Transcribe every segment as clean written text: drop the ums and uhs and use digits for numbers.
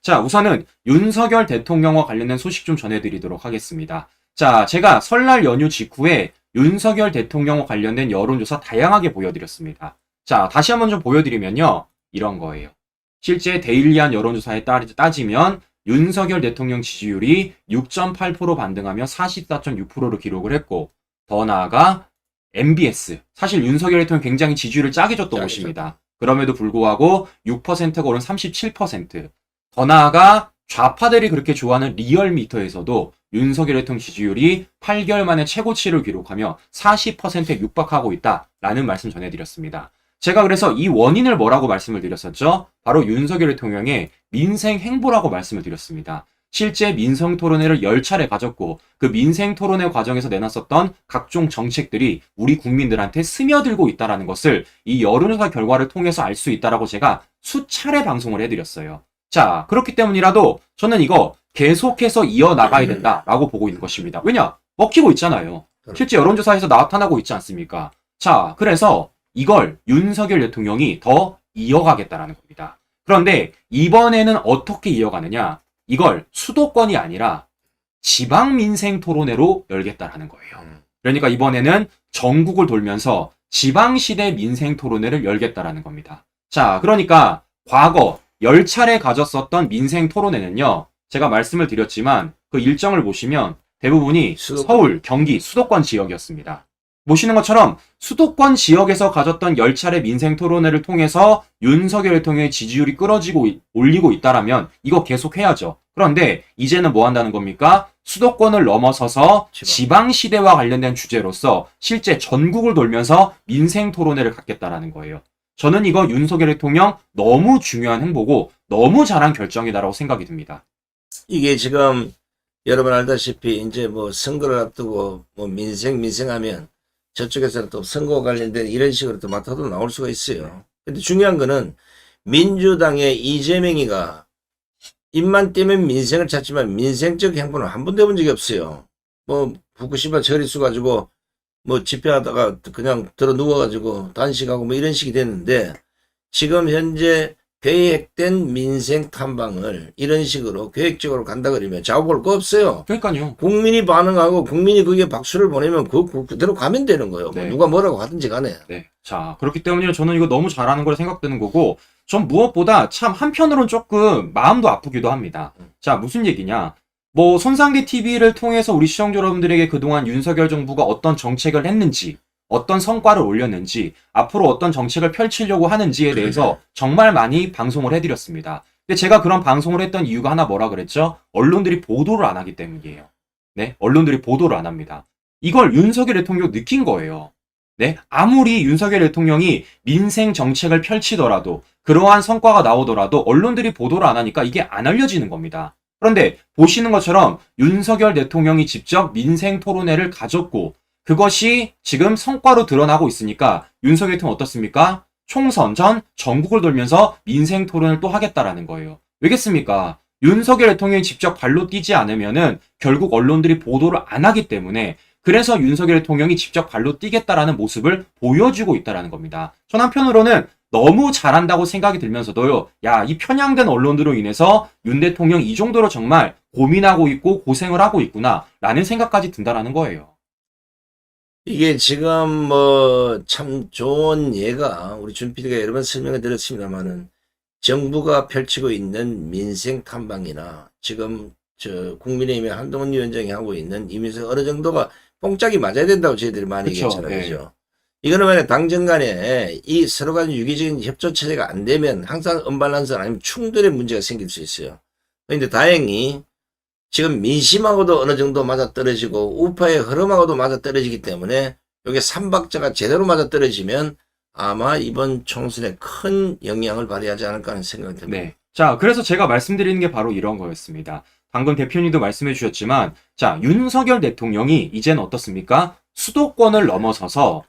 자, 우선은 윤석열 대통령과 관련된 소식 좀 전해드리도록 하겠습니다. 자, 제가 설날 연휴 직후에 윤석열 대통령과 관련된 여론조사 다양하게 보여드렸습니다. 자, 다시 한번 좀 보여드리면요. 이런 거예요. 실제 데일리한 여론조사에 따지면 윤석열 대통령 지지율이 6.8% 반등하며 44.6%로 기록을 했고, 더 나아가 MBS, 사실 윤석열 대통령 굉장히 지지율을 짜게 줬던 곳입니다. 그럼에도 불구하고 6%가 오른 37%, 더 나아가 좌파들이 그렇게 좋아하는 리얼미터에서도 윤석열 대통령 지지율이 8개월 만에 최고치를 기록하며 40%에 육박하고 있다라는 말씀 전해드렸습니다. 제가 그래서 이 원인을 뭐라고 말씀을 드렸었죠? 바로 윤석열 대통령의 민생 행보라고 말씀을 드렸습니다. 실제 민생 토론회를 10차례 가졌고 그 민생 토론회 과정에서 내놨었던 각종 정책들이 우리 국민들한테 스며들고 있다는 것을 이 여론조사 결과를 통해서 알 수 있다라고 제가 수차례 방송을 해드렸어요. 자, 그렇기 때문이라도 저는 이거 계속해서 이어나가야 된다라고 보고 있는 것입니다. 왜냐? 먹히고 있잖아요. 실제 여론조사에서 나타나고 있지 않습니까? 자, 그래서 이걸 윤석열 대통령이 더 이어가겠다라는 겁니다. 그런데 이번에는 어떻게 이어가느냐? 이걸 수도권이 아니라 지방 민생 토론회로 열겠다라는 거예요. 그러니까 이번에는 전국을 돌면서 지방시대 민생 토론회를 열겠다라는 겁니다. 자, 그러니까 과거 10차례 가졌었던 민생 토론회는요. 제가 말씀을 드렸지만 그 일정을 보시면 대부분이 서울, 경기, 수도권 지역이었습니다. 보시는 것처럼 수도권 지역에서 가졌던 10차례 민생 토론회를 통해서 윤석열 대통령의 지지율이 끌어지고 올리고 있다라면 이거 계속 해야죠. 그런데 이제는 뭐 한다는 겁니까? 수도권을 넘어서서 지방시대와 관련된 주제로서 실제 전국을 돌면서 민생 토론회를 갖겠다라는 거예요. 저는 이거 윤석열 대통령 너무 중요한 행보고 너무 잘한 결정이다라고 생각이 듭니다. 이게 지금 여러분 알다시피 이제 뭐 선거를 앞두고 뭐 민생하면 저쪽에서는 또 선거와 관련된 이런 식으로 또 맡아도 나올 수가 있어요. 근데 중요한 거는 민주당의 이재명이가 입만 떼면 민생을 찾지만 민생적 행보는 한 번도 해본 적이 없어요. 뭐 후쿠시마 처리수 가지고 뭐 집회하다가 그냥 들어 누워가지고 단식하고 뭐 이런 식이 됐는데 지금 현재 계획된 민생 탐방을 이런 식으로 계획적으로 간다 그러면 좌우볼 거 없어요. 그러니까요. 국민이 반응하고 국민이 그게 박수를 보내면 그대로 가면 되는 거예요. 네. 누가 뭐라고 하든지 간에. 네. 자, 그렇기 때문에 저는 이거 너무 잘하는 거라 생각되는 거고, 전 무엇보다 참 한편으로는 조금 마음도 아프기도 합니다. 자, 무슨 얘기냐? 뭐 손상대 TV를 통해서 우리 시청자 여러분들에게 그동안 윤석열 정부가 어떤 정책을 했는지, 어떤 성과를 올렸는지, 앞으로 어떤 정책을 펼치려고 하는지에 대해서 정말 많이 방송을 해드렸습니다. 근데 제가 그런 방송을 했던 이유가 하나 뭐라 그랬죠? 언론들이 보도를 안 하기 때문이에요. 네, 언론들이 보도를 안 합니다. 이걸 윤석열 대통령 느낀 거예요. 네, 아무리 윤석열 대통령이 민생 정책을 펼치더라도 그러한 성과가 나오더라도 언론들이 보도를 안 하니까 이게 안 알려지는 겁니다. 그런데 보시는 것처럼 윤석열 대통령이 직접 민생 토론회를 가졌고 그것이 지금 성과로 드러나고 있으니까 윤석열 대통령 어떻습니까? 총선 전 전국을 돌면서 민생 토론을 또 하겠다라는 거예요. 왜겠습니까? 윤석열 대통령이 직접 발로 뛰지 않으면은 결국 언론들이 보도를 안 하기 때문에 그래서 윤석열 대통령이 직접 발로 뛰겠다라는 모습을 보여주고 있다라는 겁니다. 전 한편으로는 너무 잘한다고 생각이 들면서도요. 야, 이 편향된 언론들로 인해서 윤 대통령 이 정도로 정말 고민하고 있고 고생을 하고 있구나 라는 생각까지 든다라는 거예요. 이게 지금 뭐 참 좋은 예가 우리 준 PD가 여러 번 설명해 드렸습니다만은 정부가 펼치고 있는 민생 탐방이나 지금 저 국민의힘의 한동훈 위원장이 하고 있는 이미서 어느 정도가 뽕짝이 맞아야 된다고 저희들이 많이 얘기했잖아요. 네. 그죠? 이거는 만약 당정 간에 이 서로 간 유기적인 협조 체제가 안 되면 항상 언밸런스 아니면 충돌의 문제가 생길 수 있어요. 그런데 다행히 지금 민심하고도 어느 정도 맞아떨어지고 우파의 흐름하고도 맞아떨어지기 때문에 이게 삼박자가 제대로 맞아떨어지면 아마 이번 총선에 큰 영향을 발휘하지 않을까 하는 생각이 듭니다. 네. 자, 그래서 제가 말씀드리는 게 바로 이런 거였습니다. 방금 대표님도 말씀해 주셨지만, 자, 윤석열 대통령이 이제는 어떻습니까? 수도권을 넘어서서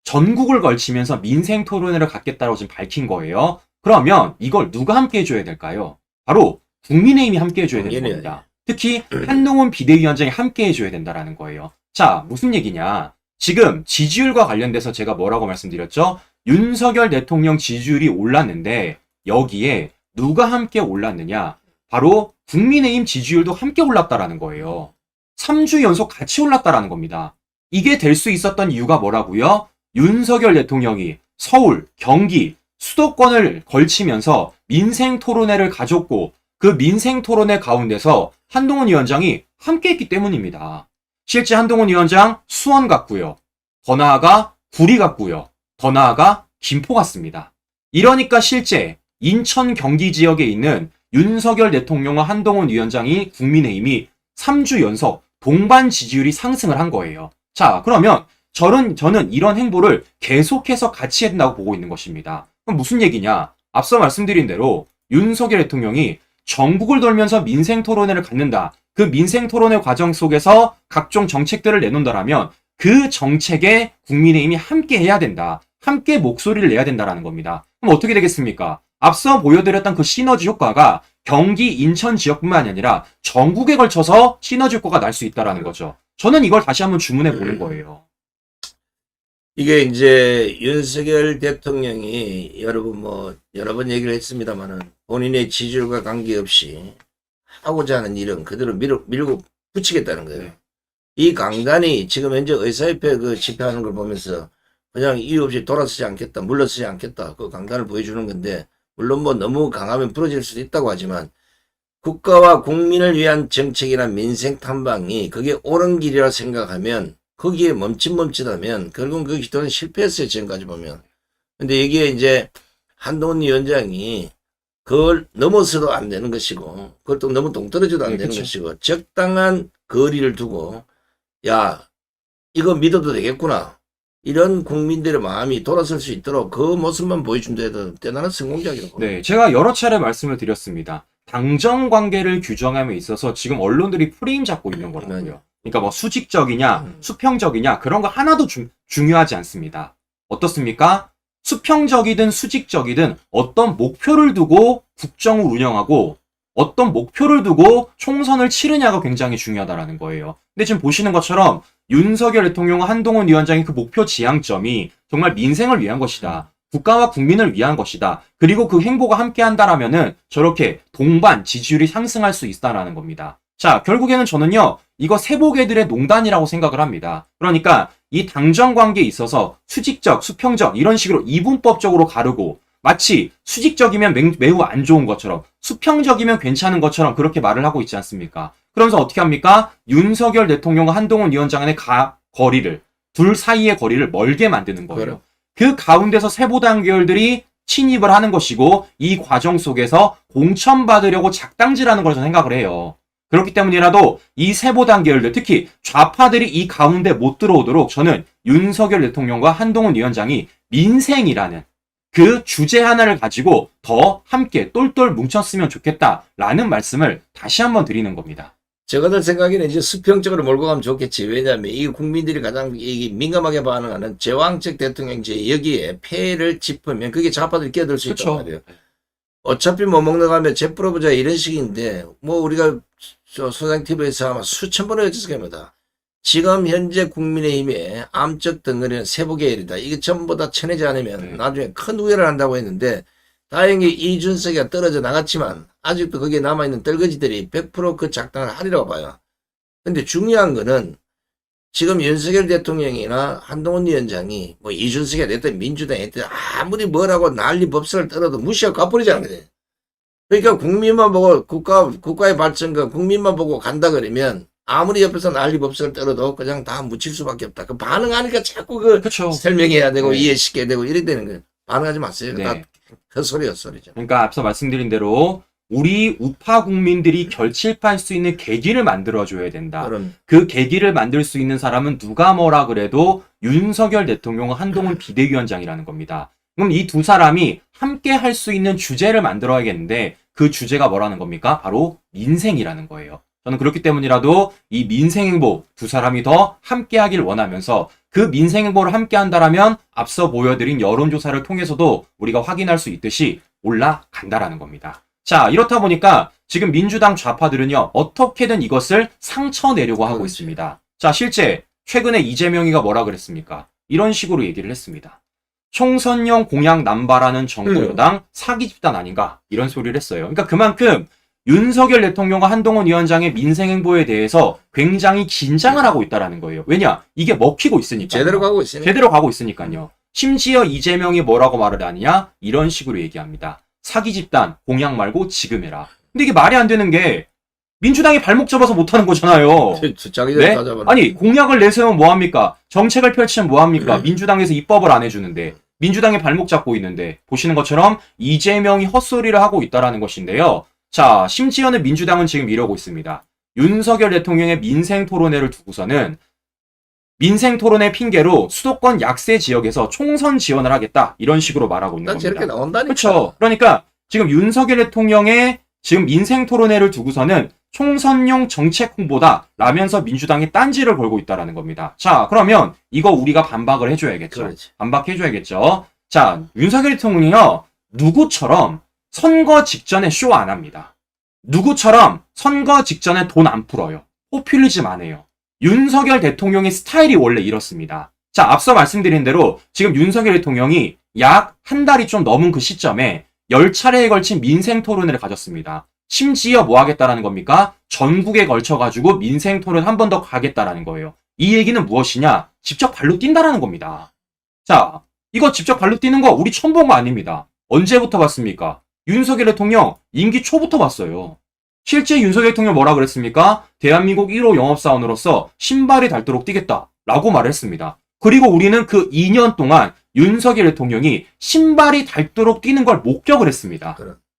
전국을 걸치면서 민생 토론회를 갖겠다고 지금 밝힌 거예요. 그러면 이걸 누가 함께 해줘야 될까요? 바로 국민의힘이 함께 해줘야 되는 겁니다. 특히 한동훈 비대위원장이 함께 해줘야 된다라는 거예요. 자, 무슨 얘기냐? 지금 지지율과 관련돼서 제가 뭐라고 말씀드렸죠? 윤석열 대통령 지지율이 올랐는데 여기에 누가 함께 올랐느냐? 바로 국민의힘 지지율도 함께 올랐다라는 거예요. 3주 연속 같이 올랐다라는 겁니다. 이게 될 수 있었던 이유가 뭐라고요? 윤석열 대통령이 서울, 경기, 수도권을 걸치면서 민생 토론회를 가졌고 그 민생 토론회 가운데서 한동훈 위원장이 함께 했기 때문입니다. 실제 한동훈 위원장 수원 갔고요. 더 나아가 구리 갔고요. 더 나아가 김포 갔습니다. 이러니까 실제 인천 경기 지역에 있는 윤석열 대통령과 한동훈 위원장이 국민의힘이 3주 연속 동반 지지율이 상승을 한 거예요. 자, 그러면 저는 이런 행보를 계속해서 같이 한다고 보고 있는 것입니다. 그럼 무슨 얘기냐? 앞서 말씀드린 대로 윤석열 대통령이 전국을 돌면서 민생 토론회를 갖는다. 그 민생 토론회 과정 속에서 각종 정책들을 내놓는다라면 그 정책에 국민의힘이 함께 해야 된다. 함께 목소리를 내야 된다라는 겁니다. 그럼 어떻게 되겠습니까? 앞서 보여드렸던 그 시너지 효과가 경기, 인천 지역뿐만 아니라 전국에 걸쳐서 시너지 효과가 날 수 있다라는 거죠. 저는 이걸 다시 한번 주문해 보는 거예요. 이게 이제 윤석열 대통령이 여러분 뭐 여러 번 얘기를 했습니다만은 본인의 지지율과 관계없이 하고자 하는 일은 그대로 밀고 붙이겠다는 거예요. 이 강단이 지금 현재 의사협회 그 집회하는 걸 보면서 그냥 이유 없이 돌아서지 않겠다, 물러서지 않겠다, 그 강단을 보여주는 건데, 물론 뭐 너무 강하면 부러질 수도 있다고 하지만 국가와 국민을 위한 정책이나 민생 탐방이 그게 옳은 길이라 생각하면 거기에 멈칫멈칫하면 결국은 그 기도는 실패했어요, 지금까지 보면. 근데 이게 이제 한동훈 위원장이 그걸 넘어서도 안 되는 것이고, 그걸 또 너무 동떨어져도 안 되는 그쵸. 것이고, 적당한 거리를 두고, 야, 이거 믿어도 되겠구나. 이런 국민들의 마음이 돌아설 수 있도록 그 모습만 보여준다 해도 대단한 성공작이라고. 네, 제가 여러 차례 말씀을 드렸습니다. 당정 관계를 규정함에 있어서 지금 언론들이 프레임 잡고 있는 거라고요. 그러니까 뭐 수직적이냐, 수평적이냐 그런 거 하나도 중요하지 않습니다. 어떻습니까? 수평적이든 수직적이든 어떤 목표를 두고 국정을 운영하고 어떤 목표를 두고 총선을 치르냐가 굉장히 중요하다라는 거예요. 근데 지금 보시는 것처럼 윤석열 대통령과 한동훈 위원장의 그 목표 지향점이 정말 민생을 위한 것이다. 국가와 국민을 위한 것이다. 그리고 그 행보가 함께 한다라면은 저렇게 동반 지지율이 상승할 수 있다라는 겁니다. 자, 결국에는 저는요, 이거 세보개들의 농단이라고 생각을 합니다. 그러니까 이 당정 관계에 있어서 수직적, 수평적 이런 식으로 이분법적으로 가르고 마치 수직적이면 매우 안 좋은 것처럼 수평적이면 괜찮은 것처럼 그렇게 말을 하고 있지 않습니까? 그러면서 어떻게 합니까? 윤석열 대통령과 한동훈 위원장의 거리를, 둘 사이의 거리를 멀게 만드는 거예요. 그 가운데서 세보당 계열들이 침입을 하는 것이고 이 과정 속에서 공천받으려고 작당질하는 걸 저는 생각을 해요. 그렇기 때문이라도 이 세보당 계열들, 특히 좌파들이 이 가운데 못 들어오도록 저는 윤석열 대통령과 한동훈 위원장이 민생이라는 그 주제 하나를 가지고 더 함께 똘똘 뭉쳤으면 좋겠다라는 말씀을 다시 한번 드리는 겁니다. 저거들 생각에는 이제 수평적으로 몰고 가면 좋겠지. 왜냐하면 이 국민들이 가장 이 민감하게 반응하는 제왕적 대통령제 여기에 폐해를 짚으면 그게 좌파들이 끼어들 수 있단 말이에요. 어차피 뭐 먹는 거 하면 재 풀어보자 이런 식인데 뭐 우리가 소장 TV에서 아마 수천 번을 여쭤서 겁니다. 지금 현재 국민의힘의 암적 덩어리는 세부계열이다. 이게 전부 다 쳐내지 않으면 나중에 큰 우회를 한다고 했는데 다행히 이준석이가 떨어져 나갔지만 아직도 거기에 남아있는 떨거지들이 100% 그 작당을 하리라고 봐요. 근데 중요한 거는 지금 윤석열 대통령이나 한동훈 위원장이 뭐 이준석이 됐든 민주당이 됐든 아무리 뭐라고 난리 법석을 떨어도 무시하고 가버리자는 거예요. 그러니까 국민만 보고 국가의 발전과 국민만 보고 간다 그러면 아무리 옆에서 난리 법석을 떨어도 그냥 다 묻힐 수밖에 없다. 그 반응하니까 자꾸 그쵸. 설명해야 되고 이해시켜야 되고 이래 되는 거예요. 반응하지 마세요. 다 헛소리 헛소리죠. 그러니까 앞서 말씀드린 대로 우리 우파 국민들이 결집할 수 있는 계기를 만들어줘야 된다. 그 계기를 만들 수 있는 사람은 누가 뭐라 그래도 윤석열 대통령과 한동훈 비대위원장이라는 겁니다. 그럼 이 두 사람이 함께 할 수 있는 주제를 만들어야겠는데 그 주제가 뭐라는 겁니까? 바로 민생이라는 거예요. 저는 그렇기 때문이라도 이 민생 행보 두 사람이 더 함께 하길 원하면서 그 민생 행보를 함께 한다라면 앞서 보여드린 여론조사를 통해서도 우리가 확인할 수 있듯이 올라간다라는 겁니다. 자, 이렇다 보니까 지금 민주당 좌파들은요, 어떻게든 이것을 상처내려고 하고 있습니다. 자, 실제 최근에 이재명이가 뭐라 그랬습니까? 이런 식으로 얘기를 했습니다. 총선용 공약 남발하는 정부 여당 사기 집단 아닌가? 이런 소리를 했어요. 그러니까 그만큼 윤석열 대통령과 한동훈 위원장의 민생 행보에 대해서 굉장히 긴장을 하고 있다라는 거예요. 왜냐? 이게 먹히고 있으니까. 제대로 가고 있으니까. 제대로 가고 있으니까요. 심지어 이재명이 뭐라고 말을 하느냐? 이런 식으로 얘기합니다. 사기 집단, 공약 말고 지금 해라. 근데 이게 말이 안 되는 게 민주당이 발목 잡아서 못하는 거잖아요. 자기들 네? 다 잡아라. 아니 공약을 내세우면 뭐합니까? 정책을 펼치면 뭐합니까? 민주당에서 입법을 안 해주는데 민주당이 발목 잡고 있는데 보시는 것처럼 이재명이 헛소리를 하고 있다라는 것인데요. 자, 심지어는 민주당은 지금 이러고 있습니다. 윤석열 대통령의 민생 토론회를 두고서는 민생 토론회 핑계로 수도권 약세 지역에서 총선 지원을 하겠다 이런 식으로 말하고 있는 난 겁니다. 저렇게 나온다니까. 그렇죠. 그러니까 지금 윤석열 대통령의 지금 민생 토론회를 두고서는 총선용 정책 홍보다 라면서 민주당이 딴지를 걸고 있다라는 겁니다. 자, 그러면 이거 우리가 반박을 해줘야겠죠. 그렇지. 반박해줘야겠죠. 자, 윤석열 대통령이요. 누구처럼 선거 직전에 쇼 안 합니다. 누구처럼 선거 직전에 돈 안 풀어요. 포퓰리즘 안 해요. 윤석열 대통령의 스타일이 원래 이렇습니다. 자, 앞서 말씀드린 대로 지금 윤석열 대통령이 약 한 달이 좀 넘은 그 시점에 10차례에 걸친 민생 토론회를 가졌습니다. 심지어 뭐 하겠다라는 겁니까? 전국에 걸쳐가지고 민생 토론 한 번 더 가겠다라는 거예요. 이 얘기는 무엇이냐? 직접 발로 뛴다라는 겁니다. 자, 이거 직접 발로 뛰는 거 우리 처음 본 거 아닙니다. 언제부터 봤습니까? 윤석열 대통령 임기 초부터 봤어요. 실제 윤석열 대통령 뭐라 그랬습니까? 대한민국 1호 영업사원으로서 신발이 닳도록 뛰겠다라고 말을 했습니다. 그리고 우리는 그 2년 동안 윤석열 대통령이 신발이 닳도록 뛰는 걸 목격을 했습니다.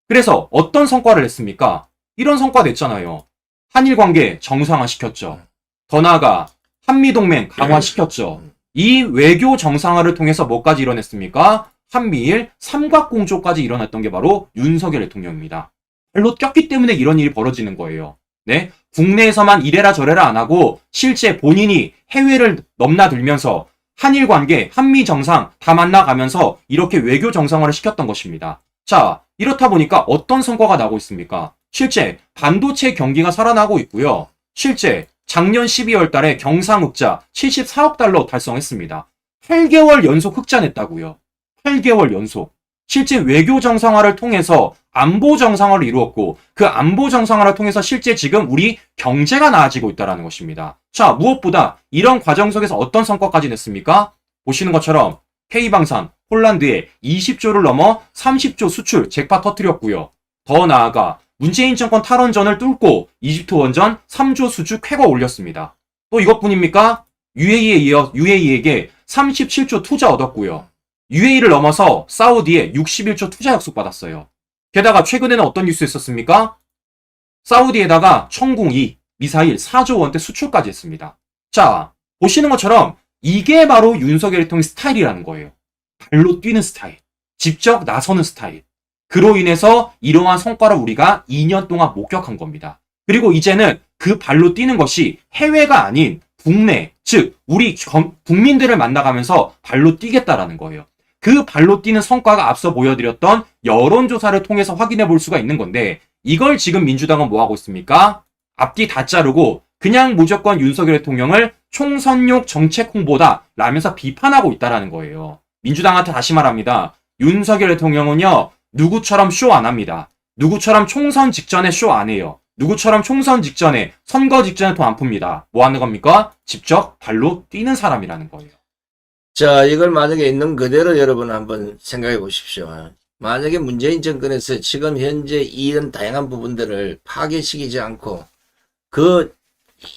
그래서 어떤 성과를 냈습니까? 이런 성과 냈잖아요. 한일 관계 정상화시켰죠. 더 나아가 한미동맹 강화시켰죠. 이 외교 정상화를 통해서 뭐까지 이뤄냈습니까? 한미일 삼각공조까지 일어났던 게 바로 윤석열 대통령입니다. 발로 꼈기 때문에 이런 일이 벌어지는 거예요. 네? 국내에서만 이래라 저래라 안 하고 실제 본인이 해외를 넘나들면서 한일 관계, 한미 정상 다 만나가면서 이렇게 외교 정상화를 시켰던 것입니다. 자, 이렇다 보니까 어떤 성과가 나고 있습니까? 실제 반도체 경기가 살아나고 있고요. 실제 작년 12월 달에 경상흑자 74억 달러 달성했습니다. 8개월 연속 흑자 냈다고요. 8개월 연속. 실제 외교 정상화를 통해서 안보 정상화를 이루었고 그 안보 정상화를 통해서 실제 지금 우리 경제가 나아지고 있다는 것입니다. 자, 무엇보다 이런 과정 속에서 어떤 성과까지 냈습니까? 보시는 것처럼 K방산, 폴란드에 20조를 넘어 30조 수출 잭팟 터뜨렸고요. 더 나아가 문재인 정권 탈원전을 뚫고 이집트 원전 3조 수주 쾌거 올렸습니다. 또 이것뿐입니까? UAE에게 37조 투자 얻었고요. UAE를 넘어서 사우디에 61조 투자 약속 받았어요. 게다가 최근에는 어떤 뉴스 있었습니까? 사우디에다가 청궁2 미사일 4조 원대 수출까지 했습니다. 자, 보시는 것처럼 이게 바로 윤석열 대통령 스타일이라는 거예요. 발로 뛰는 스타일. 직접 나서는 스타일. 그로 인해서 이러한 성과를 우리가 2년 동안 목격한 겁니다. 그리고 이제는 그 발로 뛰는 것이 해외가 아닌 국내, 즉 우리 국민들을 만나가면서 발로 뛰겠다라는 거예요. 그 발로 뛰는 성과가 앞서 보여드렸던 여론조사를 통해서 확인해 볼 수가 있는 건데 이걸 지금 민주당은 뭐 하고 있습니까? 앞뒤 다 자르고 그냥 무조건 윤석열 대통령을 총선용 정책 홍보다 라면서 비판하고 있다라는 거예요. 민주당한테 다시 말합니다. 윤석열 대통령은요. 누구처럼 쇼 안 합니다. 누구처럼 총선 직전에 쇼 안 해요. 누구처럼 총선 직전에 선거 직전에 돈 안 풉니다. 뭐 하는 겁니까? 직접 발로 뛰는 사람이라는 거예요. 자, 이걸 만약에 있는 그대로 여러분 한번 생각해 보십시오. 만약에 문재인 정권에서 지금 현재 이런 다양한 부분들을 파괴시키지 않고 그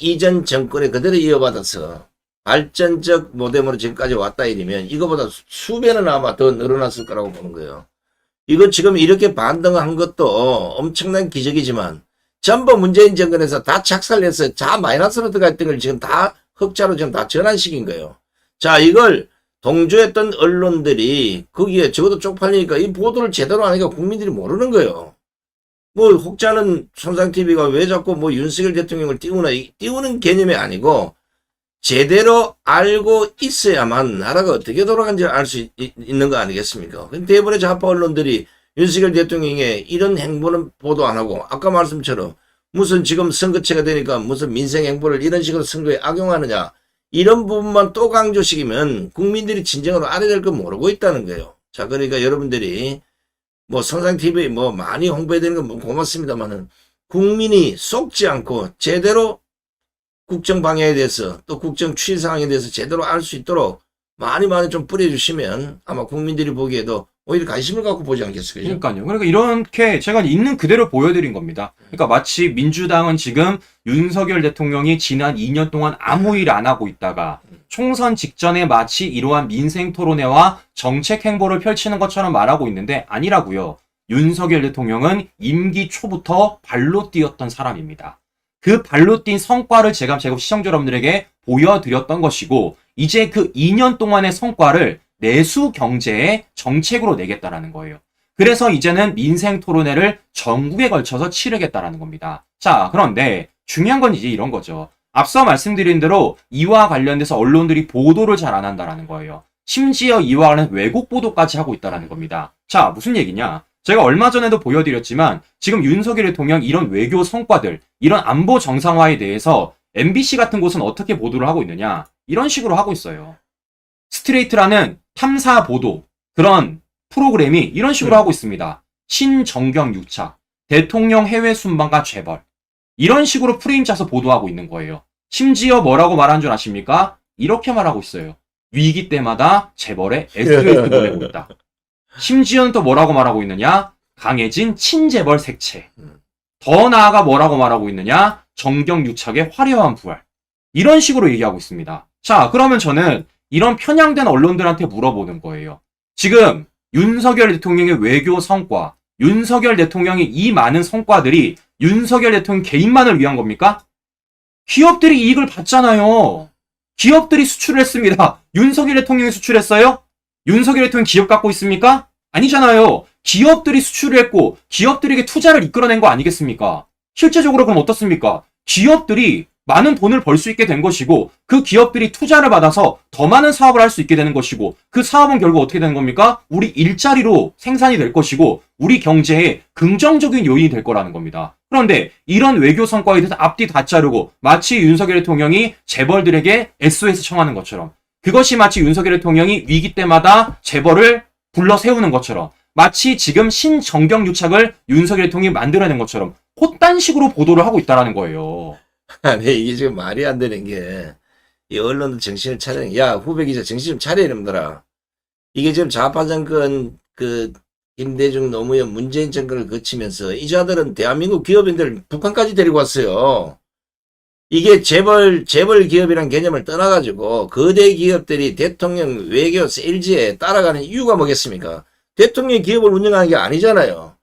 이전 정권에 그대로 이어받아서 발전적 모델으로 지금까지 왔다 이러면 이거보다 수배는 아마 더 늘어났을 거라고 보는 거예요. 이거 지금 이렇게 반등한 것도 엄청난 기적이지만 전부 문재인 정권에서 다 착살해서 다 마이너스로 들어갔던 걸 지금 다 흑자로 지금 다 전환시킨 거예요. 자, 이걸 동조했던 언론들이 거기에 적어도 쪽팔리니까 이 보도를 제대로 안 하니까 국민들이 모르는 거예요. 뭐 혹자는 손상TV가 왜 자꾸 뭐 윤석열 대통령을 띄우는 개념이 아니고 제대로 알고 있어야만 나라가 어떻게 돌아가는지 알 수 있는 거 아니겠습니까? 대부분의 좌파 언론들이 윤석열 대통령의 이런 행보는 보도 안 하고 아까 말씀처럼 무슨 지금 선거체가 되니까 무슨 민생 행보를 이런 식으로 선거에 악용하느냐 이런 부분만 또 강조시키면 국민들이 진정으로 알아야 될 거 모르고 있다는 거예요. 자, 그러니까 여러분들이 뭐 선상TV 뭐 많이 홍보해야 되는 건 고맙습니다만은 국민이 속지 않고 제대로 국정 방향에 대해서 또 국정 추이 상황에 대해서 제대로 알 수 있도록 많이 좀 뿌려주시면 아마 국민들이 보기에도 오히려 관심을 갖고 보지 않겠어요. 그러니까요. 그러니까 이렇게 제가 있는 그대로 보여드린 겁니다. 그러니까 마치 민주당은 지금 윤석열 대통령이 지난 2년 동안 아무 일 안 하고 있다가 총선 직전에 마치 이러한 민생 토론회와 정책 행보를 펼치는 것처럼 말하고 있는데 아니라고요. 윤석열 대통령은 임기 초부터 발로 뛰었던 사람입니다. 그 발로 뛴 성과를 제가 시청자 여러분들에게 보여드렸던 것이고 이제 그 2년 동안의 성과를 내수 경제의 정책으로 내겠다라는 거예요. 그래서 이제는 민생 토론회를 전국에 걸쳐서 치르겠다라는 겁니다. 자, 그런데 중요한 건 이제 이런 거죠. 앞서 말씀드린 대로 이와 관련돼서 언론들이 보도를 잘 안 한다라는 거예요. 심지어 이와 관련 왜곡 보도까지 하고 있다라는 겁니다. 자, 무슨 얘기냐? 제가 얼마 전에도 보여드렸지만 지금 윤석열 대통령 이런 외교 성과들, 이런 안보 정상화에 대해서 MBC 같은 곳은 어떻게 보도를 하고 있느냐? 이런 식으로 하고 있어요. 스트레이트라는 탐사 보도, 그런 프로그램이 이런 식으로 하고 있습니다. 신정경 유착, 대통령 해외 순방과 재벌. 이런 식으로 프레임 짜서 보도하고 있는 거예요. 심지어 뭐라고 말하는 줄 아십니까? 이렇게 말하고 있어요. 위기 때마다 재벌에 SOS 보내고 있다. 심지어는 또 뭐라고 말하고 있느냐? 강해진 친재벌 색채. 더 나아가 뭐라고 말하고 있느냐? 정경 유착의 화려한 부활. 이런 식으로 얘기하고 있습니다. 자, 그러면 저는 이런 편향된 언론들한테 물어보는 거예요. 지금 윤석열 대통령의 외교 성과, 윤석열 대통령의 이 많은 성과들이 윤석열 대통령 개인만을 위한 겁니까? 기업들이 이익을 받잖아요. 기업들이 수출을 했습니다. 윤석열 대통령이 수출했어요? 윤석열 대통령 기업 갖고 있습니까? 아니잖아요. 기업들이 수출을 했고 기업들에게 투자를 이끌어낸 거 아니겠습니까? 실제적으로 그럼 어떻습니까? 기업들이 많은 돈을 벌 수 있게 된 것이고 그 기업들이 투자를 받아서 더 많은 사업을 할 수 있게 되는 것이고 그 사업은 결국 어떻게 되는 겁니까? 우리 일자리로 생산이 될 것이고 우리 경제에 긍정적인 요인이 될 거라는 겁니다. 그런데 이런 외교 성과에 대해서 앞뒤 다 자르고 마치 윤석열 대통령이 재벌들에게 SOS 청하는 것처럼 그것이 마치 윤석열 대통령이 위기 때마다 재벌을 불러 세우는 것처럼 마치 지금 신정경 유착을 윤석열 대통령이 만들어낸 것처럼 그딴식으로 보도를 하고 있다는 거예요. 아니, 이게 지금 말이 안 되는 게, 이 언론도 정신을 차려, 야, 후배 기자 정신 좀 차려, 이놈들아. 이게 지금 좌파 정권, 김대중, 노무현, 문재인 정권을 거치면서, 이 자들은 대한민국 기업인들 북한까지 데리고 왔어요. 이게 재벌 기업이란 개념을 떠나가지고, 거대 기업들이 대통령 외교 세일즈에 따라가는 이유가 뭐겠습니까? 대통령이 기업을 운영하는 게 아니잖아요.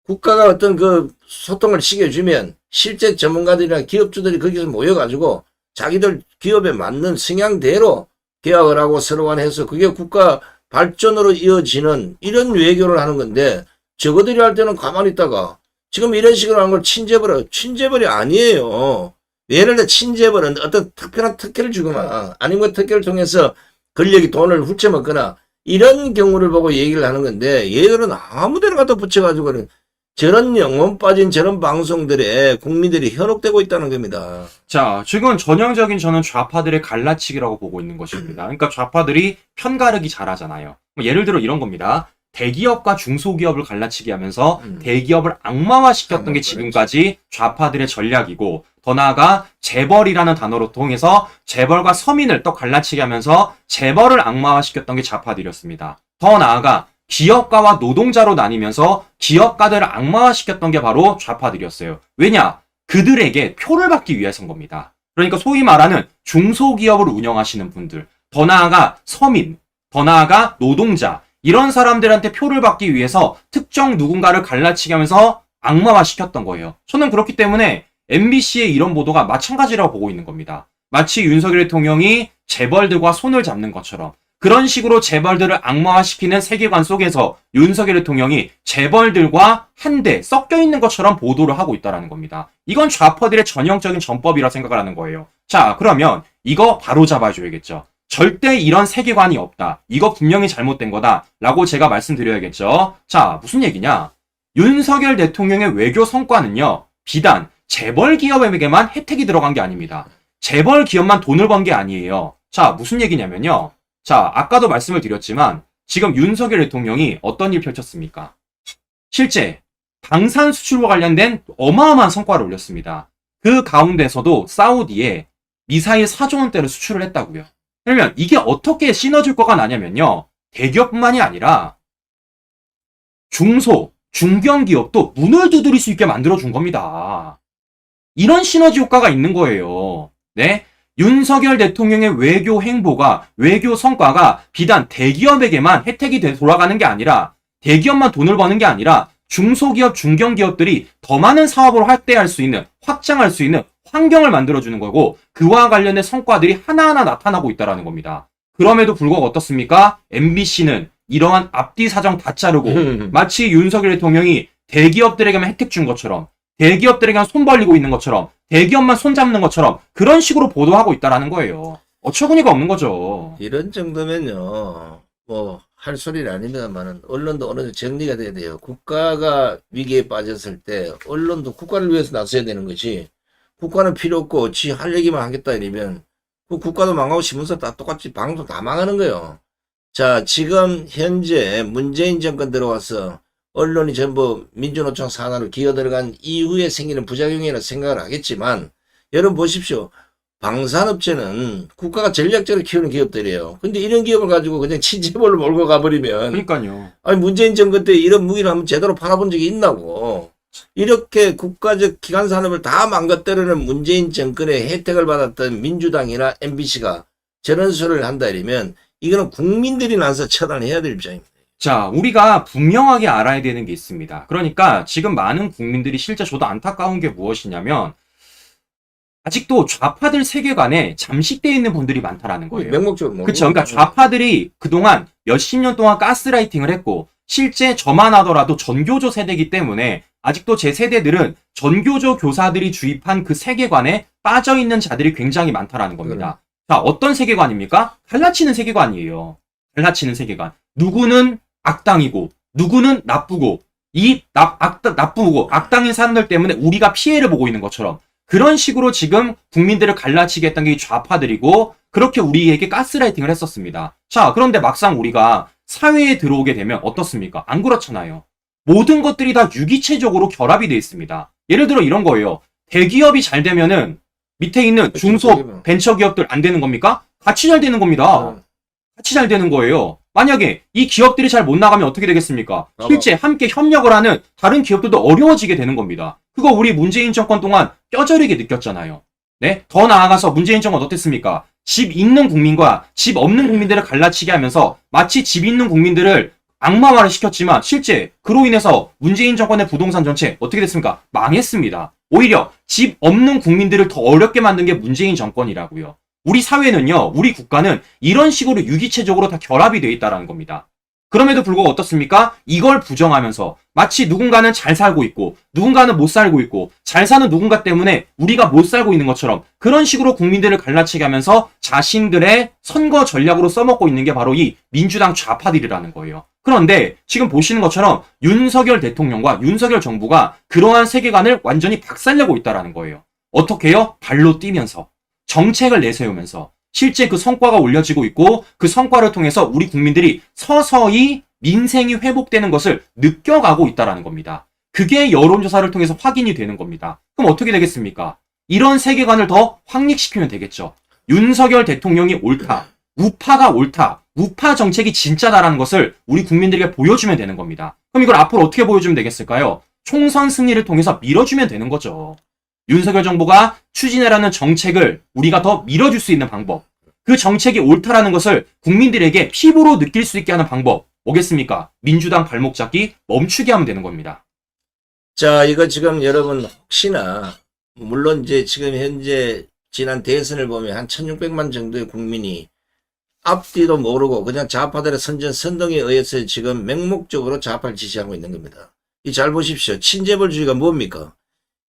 국가가 어떤 소통을 시켜주면 실제 전문가들이나 기업주들이 거기서 모여가지고 자기들 기업에 맞는 성향대로 계약을 하고 서로 간에 해서 그게 국가 발전으로 이어지는 이런 외교를 하는 건데 저거들이 할 때는 가만히 있다가 지금 이런 식으로 하는 걸 친재벌이 아니에요. 예를 들어 친재벌은 어떤 특별한 특혜를 주거나 아니면 특혜를 통해서 권력이 돈을 훔쳐먹거나 이런 경우를 보고 얘기를 하는 건데 얘들은 아무데나 갖다 붙여가지고는 저런 영혼 빠진 저런 방송들에 국민들이 현혹되고 있다는 겁니다. 자, 지금 전형적인 저는 좌파들의 갈라치기라고 보고 있는 것입니다. 그러니까 좌파들이 편가르기 잘하잖아요. 예를 들어 이런 겁니다. 대기업과 중소기업을 갈라치기 하면서 대기업을 악마화시켰던 게 지금까지 좌파들의 전략이고 더 나아가 재벌이라는 단어로 통해서 재벌과 서민을 또 갈라치기 하면서 재벌을 악마화시켰던 게 좌파들이었습니다. 더 나아가 기업가와 노동자로 나뉘면서 기업가들을 악마화시켰던 게 바로 좌파들이었어요. 왜냐? 그들에게 표를 받기 위해서인 겁니다. 그러니까 소위 말하는 중소기업을 운영하시는 분들, 더 나아가 서민, 더 나아가 노동자, 이런 사람들한테 표를 받기 위해서 특정 누군가를 갈라치기 하면서 악마화시켰던 거예요. 저는 그렇기 때문에 MBC의 이런 보도가 마찬가지라고 보고 있는 겁니다. 마치 윤석열 대통령이 재벌들과 손을 잡는 것처럼 그런 식으로 재벌들을 악마화시키는 세계관 속에서 윤석열 대통령이 재벌들과 한데 섞여 있는 것처럼 보도를 하고 있다는 겁니다. 이건 좌파들의 전형적인 전법이라 생각을 하는 거예요. 자, 그러면 이거 바로 잡아줘야겠죠. 절대 이런 세계관이 없다. 이거 분명히 잘못된 거다. 라고 제가 말씀드려야겠죠. 자, 무슨 얘기냐? 윤석열 대통령의 외교 성과는요. 비단 재벌 기업에게만 혜택이 들어간 게 아닙니다. 재벌 기업만 돈을 번 게 아니에요. 자, 무슨 얘기냐면요. 자, 아까도 말씀을 드렸지만 지금 윤석열 대통령이 어떤 일 펼쳤습니까? 실제 방산 수출과 관련된 어마어마한 성과를 올렸습니다. 그 가운데서도 사우디에 미사일 4조 원대를 수출을 했다고요. 그러면 이게 어떻게 시너지 효과가 나냐면요. 대기업뿐만이 아니라 중소, 중견기업도 문을 두드릴 수 있게 만들어준 겁니다. 이런 시너지 효과가 있는 거예요. 네? 윤석열 대통령의 외교 행보가, 외교 성과가 비단 대기업에게만 혜택이 돌아가는 게 아니라, 대기업만 돈을 버는 게 아니라 중소기업, 중견기업들이 더 많은 사업을 확대할 수 있는, 확장할 수 있는 환경을 만들어주는 거고, 그와 관련된 성과들이 하나하나 나타나고 있다는 겁니다. 그럼에도 불구하고 어떻습니까? MBC는 이러한 앞뒤 사정 다 자르고 마치 윤석열 대통령이 대기업들에게만 혜택 준 것처럼, 대기업들에게만 손 벌리고 있는 것처럼, 대기업만 손 잡는 것처럼 그런 식으로 보도하고 있다는 거예요. 어처구니가 없는 거죠. 이런 정도면요, 뭐, 할 소리는 아닙니다만은, 언론도 어느 정도 정리가 돼야 돼요. 국가가 위기에 빠졌을 때, 언론도 국가를 위해서 나서야 되는 거지, 국가는 필요 없고, 지 할 얘기만 하겠다 이러면, 그 국가도 망하고 신문사 다 똑같이 방송 다 망하는 거예요. 자, 지금 현재 문재인 정권 들어와서, 언론이 전부 민주노총 산하로 기어 들어간 이후에 생기는 부작용이라 생각을 하겠지만, 여러분 보십시오. 방산업체는 국가가 전략적으로 키우는 기업들이에요. 근데 이런 기업을 가지고 그냥 친재벌로 몰고 가버리면, 그러니까요. 아니, 문재인 정권 때 이런 무기를 한번 제대로 팔아본 적이 있나고. 이렇게 국가적 기관 산업을 다 망가뜨리는 문재인 정권의 혜택을 받았던 민주당이나 MBC가 저런 소리를 한다 이러면, 이거는 국민들이 나서 처단해야 될 입장입니다. 자, 우리가 분명하게 알아야 되는 게 있습니다. 그러니까 지금 많은 국민들이 실제 저도 안타까운 게 무엇이냐면 아직도 좌파들 세계관에 잠식되어 있는 분들이 많다라는 거예요. 명목적으로 모르고. 그렇죠. 그러니까 좌파들이 그동안 몇십 년 동안 가스라이팅을 했고 실제 저만 하더라도 전교조 세대이기 때문에 아직도 제 세대들은 전교조 교사들이 주입한 그 세계관에 빠져있는 자들이 굉장히 많다라는 겁니다. 자, 어떤 세계관입니까? 갈라치는 세계관이에요. 갈라치는 세계관. 누구는 악당이고 누구는 나쁘고 이 나쁘고 악당인 사람들 때문에 우리가 피해를 보고 있는 것처럼 그런 식으로 지금 국민들을 갈라치게 했던 게 좌파들이고 그렇게 우리에게 가스라이팅을 했었습니다. 자, 그런데 막상 우리가 사회에 들어오게 되면 어떻습니까? 안 그렇잖아요. 모든 것들이 다 유기체적으로 결합이 되어 있습니다. 예를 들어 이런 거예요. 대기업이 잘 되면은 밑에 있는 중소 벤처기업들 안 되는 겁니까? 같이 잘 되는 겁니다. 같이 잘 되는 거예요. 만약에 이 기업들이 잘 못 나가면 어떻게 되겠습니까? 실제 함께 협력을 하는 다른 기업들도 어려워지게 되는 겁니다. 그거 우리 문재인 정권 동안 뼈저리게 느꼈잖아요. 네? 더 나아가서 문재인 정권 어땠습니까? 집 있는 국민과 집 없는 국민들을 갈라치게 하면서 마치 집 있는 국민들을 악마화를 시켰지만 실제 그로 인해서 문재인 정권의 부동산 전체 어떻게 됐습니까? 망했습니다. 오히려 집 없는 국민들을 더 어렵게 만든 게 문재인 정권이라고요. 우리 사회는요, 우리 국가는 이런 식으로 유기체적으로 다 결합이 되어 있다는 겁니다. 그럼에도 불구하고 어떻습니까? 이걸 부정하면서 마치 누군가는 잘 살고 있고 누군가는 못 살고 있고 잘 사는 누군가 때문에 우리가 못 살고 있는 것처럼 그런 식으로 국민들을 갈라치게 하면서 자신들의 선거 전략으로 써먹고 있는 게 바로 이 민주당 좌파들이라는 거예요. 그런데 지금 보시는 것처럼 윤석열 대통령과 윤석열 정부가 그러한 세계관을 완전히 박살내고 있다는 거예요. 어떻게 해요? 발로 뛰면서. 정책을 내세우면서 실제 그 성과가 올려지고 있고 그 성과를 통해서 우리 국민들이 서서히 민생이 회복되는 것을 느껴가고 있다는 겁니다. 그게 여론조사를 통해서 확인이 되는 겁니다. 그럼 어떻게 되겠습니까? 이런 세계관을 더 확립시키면 되겠죠. 윤석열 대통령이 옳다. 우파가 옳다. 우파 정책이 진짜다라는 것을 우리 국민들에게 보여주면 되는 겁니다. 그럼 이걸 앞으로 어떻게 보여주면 되겠을까요? 총선 승리를 통해서 밀어주면 되는 거죠. 윤석열 정부가 추진해라는 정책을 우리가 더 밀어줄 수 있는 방법, 그 정책이 옳다라는 것을 국민들에게 피부로 느낄 수 있게 하는 방법 뭐겠습니까? 민주당 발목 잡기 멈추게 하면 되는 겁니다. 자, 이거 지금 여러분 혹시나 물론 이제 지금 현재 지난 대선을 보면 한 1600만 정도의 국민이 앞뒤도 모르고 그냥 좌파들의 선동에 의해서 지금 맹목적으로 좌파를 지지하고 있는 겁니다. 이 잘 보십시오. 친재벌주의가 뭡니까?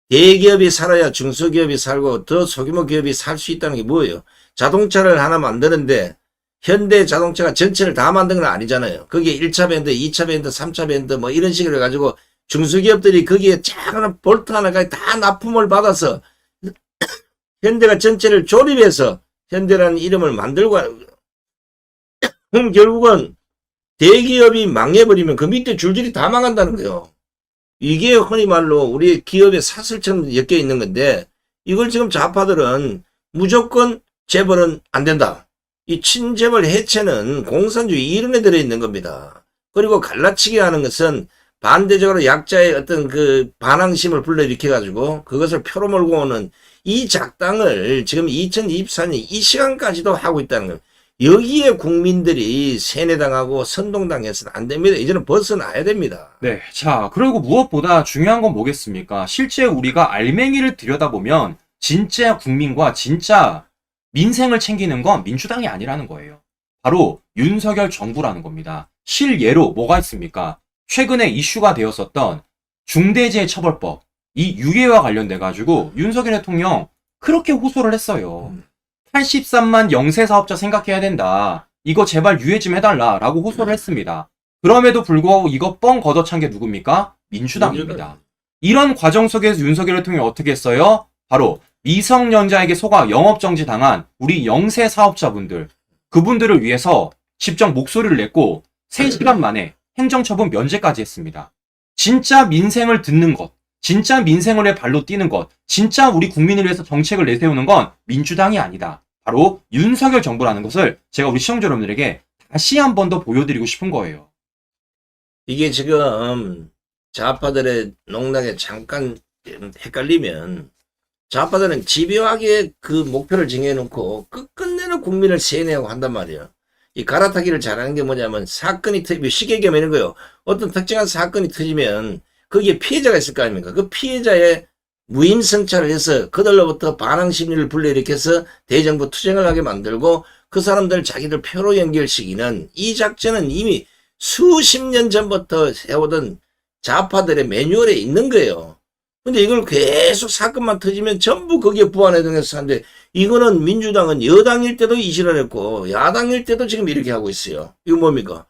대기업이 살아야 중소기업이 살고 더 소규모 기업이 살 수 있다는 게 뭐예요? 자동차를 하나 만드는데 현대 자동차가 전체를 다 만든 건 아니잖아요. 거기에 1차 밴드, 2차 밴드, 3차 밴드 뭐 이런 식으로 해가지고 중소기업들이 거기에 작은 볼트 하나까지 다 납품을 받아서 현대가 전체를 조립해서 현대라는 이름을 만들고 그럼 결국은 대기업이 망해버리면 그 밑에 줄줄이 다 망한다는 거예요. 이게 흔히 말로 우리 기업의 사슬처럼 엮여 있는 건데 이걸 지금 좌파들은 무조건 재벌은 안 된다. 이 친재벌 해체는 공산주의 이론에 들어있는 겁니다. 그리고 갈라치기 하는 것은 반대적으로 약자의 어떤 그 반항심을 불러일으켜가지고 그것을 표로 몰고 오는 이 작당을 지금 2024년 이 시간까지도 하고 있다는 겁니다. 여기에 국민들이 세뇌당하고 선동당해서는 안 됩니다. 이제는 벗어나야 됩니다. 네. 자, 그리고 무엇보다 중요한 건 뭐겠습니까? 실제 우리가 알맹이를 들여다보면 진짜 국민과 진짜 민생을 챙기는 건 민주당이 아니라는 거예요. 바로 윤석열 정부라는 겁니다. 실예로 뭐가 있습니까? 최근에 이슈가 되었었던 중대재해처벌법, 이 유예와 관련돼 가지고 윤석열 대통령 그렇게 호소를 했어요. 83만 영세 사업자 생각해야 된다. 이거 제발 유예 좀 해달라라고 호소를 했습니다. 그럼에도 불구하고 이거 뻥 걷어찬 게 누굽니까? 민주당입니다. 이런 과정 속에서 윤석열 대통령이 어떻게 했어요? 바로 미성년자에게 속아 영업정지 당한 우리 영세 사업자분들, 그분들을 위해서 직접 목소리를 냈고 3시간 만에 행정처분 면제까지 했습니다. 진짜 민생을 듣는 것, 진짜 민생을 위해 발로 뛰는 것, 진짜 우리 국민을 위해서 정책을 내세우는 건 민주당이 아니다. 바로 윤석열 정부라는 것을 제가 우리 시청자 여러분들에게 다시 한 번 더 보여드리고 싶은 거예요. 이게 지금 좌파들의 농락에 잠깐 헷갈리면 좌파들은 집요하게 그 목표를 정해놓고 끝끝내는 국민을 세뇌하고 한단 말이에요. 이 갈아타기를 잘하는 게 뭐냐면 사건이 터지면 쉽게 얘기하면 이런 거예요. 어떤 특정한 사건이 터지면 거기에 피해자가 있을 거 아닙니까? 그 피해자의 무임승차를 해서 그들로부터 반항 심리를 불러일으켜서 대정부 투쟁을 하게 만들고 그 사람들 자기들 표로 연결시키는 이 작전은 이미 수십 년 전부터 해오던 좌파들의 매뉴얼에 있는 거예요. 근데 이걸 계속 사건만 터지면 전부 거기에 부안해동해서 하는데 이거는 민주당은 여당일 때도 이질을 했고 야당일 때도 지금 이렇게 하고 있어요. 이거 뭡니까?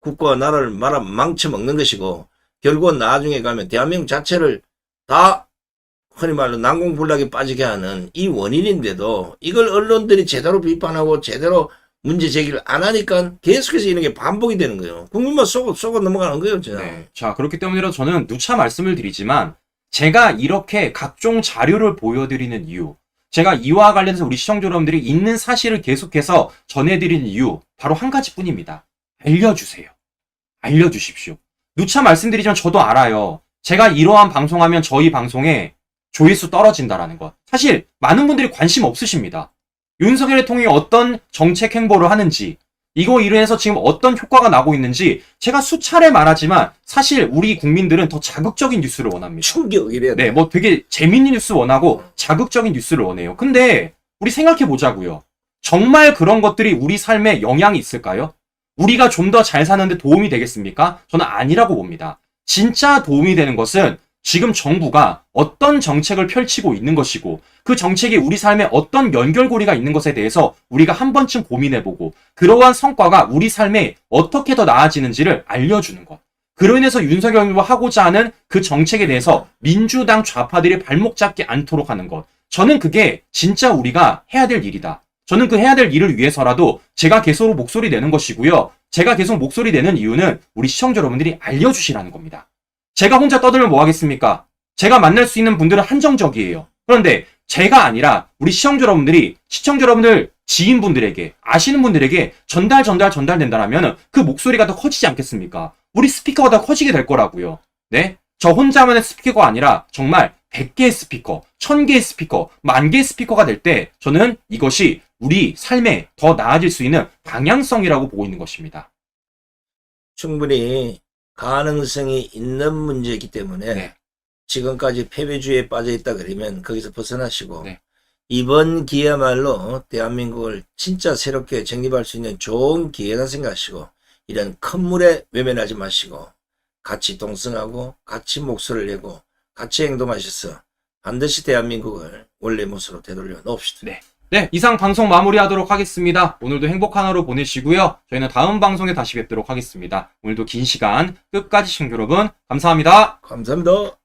국가와 나라를 망쳐먹는 것이고 결국은 나중에 가면 대한민국 자체를 다 흔히 말로 난공불락에 빠지게 하는 이 원인인데도 이걸 언론들이 제대로 비판하고 제대로 문제 제기를 안 하니까 계속해서 이런 게 반복이 되는 거예요. 국민만 쏘고 넘어가는 거예요. 진짜. 네. 자, 그렇기 때문에 저는 누차 말씀을 드리지만 제가 이렇게 각종 자료를 보여드리는 이유, 제가 이와 관련해서 우리 시청자 여러분들이 있는 사실을 계속해서 전해드리는 이유 바로 한 가지뿐입니다. 알려주세요. 알려주십시오. 누차 말씀드리지만 저도 알아요. 제가 이러한 방송하면 저희 방송에 조회수 떨어진다라는 것. 사실 많은 분들이 관심 없으십니다. 윤석열 대통령이 어떤 정책 행보를 하는지, 이거 인해서 지금 어떤 효과가 나고 있는지 제가 수차례 말하지만 사실 우리 국민들은 더 자극적인 뉴스를 원합니다. 충격이래요. 네, 뭐 되게 재밌는 뉴스 원하고 자극적인 뉴스를 원해요. 근데 우리 생각해 보자고요. 정말 그런 것들이 우리 삶에 영향이 있을까요? 우리가 좀 더 잘 사는데 도움이 되겠습니까? 저는 아니라고 봅니다. 진짜 도움이 되는 것은 지금 정부가 어떤 정책을 펼치고 있는 것이고 그 정책이 우리 삶에 어떤 연결고리가 있는 것에 대해서 우리가 한 번쯤 고민해보고 그러한 성과가 우리 삶에 어떻게 더 나아지는지를 알려주는 것. 그로 인해서 윤석열 정부가 하고자 하는 그 정책에 대해서 민주당 좌파들이 발목 잡지 않도록 하는 것. 저는 그게 진짜 우리가 해야 될 일이다. 저는 그 해야 될 일을 위해서라도 제가 계속 목소리 내는 것이고요. 제가 계속 목소리 내는 이유는 우리 시청자 여러분들이 알려주시라는 겁니다. 제가 혼자 떠들면 뭐 하겠습니까? 제가 만날 수 있는 분들은 한정적이에요. 그런데 제가 아니라 우리 시청자 여러분들 지인분들에게 아시는 분들에게 전달된다라면 그 목소리가 더 커지지 않겠습니까? 우리 스피커가 더 커지게 될 거라고요. 네? 저 혼자만의 스피커가 아니라 정말 100개의 스피커, 1000개의 스피커, 10,000개의 스피커가 될 때 저는 이것이 우리 삶에 더 나아질 수 있는 방향성이라고 보고 있는 것입니다. 충분히 가능성이 있는 문제이기 때문에 네. 지금까지 패배주의에 빠져있다 그러면 거기서 벗어나시고 네. 이번 기회야말로 대한민국을 진짜 새롭게 정립할 수 있는 좋은 기회다 생각하시고 이런 큰 물에 외면하지 마시고 같이 동성하고 같이 목소리를 내고 같이 행동하셔서 반드시 대한민국을 원래 모습으로 되돌려 놓읍시다. 네, 이상 방송 마무리하도록 하겠습니다. 오늘도 행복한 하루 보내시고요. 저희는 다음 방송에 다시 뵙도록 하겠습니다. 오늘도 긴 시간 끝까지 시청자 여러분 감사합니다. 감사합니다.